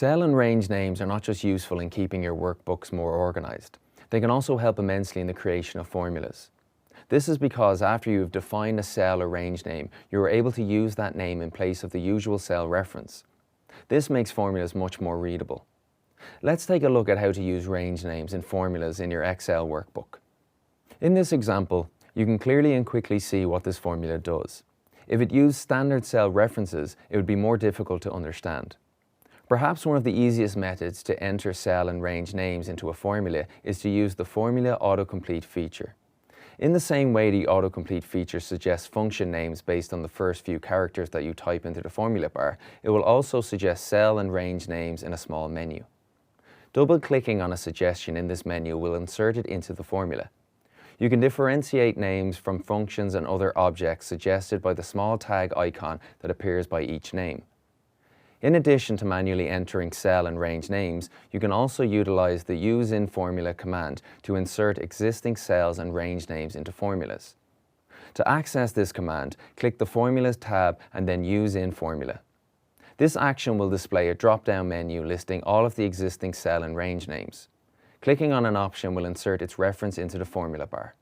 Cell and range names are not just useful in keeping your workbooks more organized. They can also help immensely in the creation of formulas. This is because after you've defined a cell or range name, you are able to use that name in place of the usual cell reference. This makes formulas much more readable. Let's take a look at how to use range names in formulas in your Excel workbook. In this example, you can clearly and quickly see what this formula does. If it used standard cell references, it would be more difficult to understand. Perhaps one of the easiest methods to enter cell and range names into a formula is to use the formula autocomplete feature. In the same way the autocomplete feature suggests function names based on the first few characters that you type into the formula bar, it will also suggest cell and range names in a small menu. Double-clicking on a suggestion in this menu will insert it into the formula. You can differentiate names from functions and other objects suggested by the small tag icon that appears by each name. In addition to manually entering cell and range names, you can also utilize the useInFormula command to insert existing cells and range names into formulas. To access this command, click the Formulas tab and then useInFormula. This action will display a drop-down menu listing all of the existing cell and range names. Clicking on an option will insert its reference into the formula bar.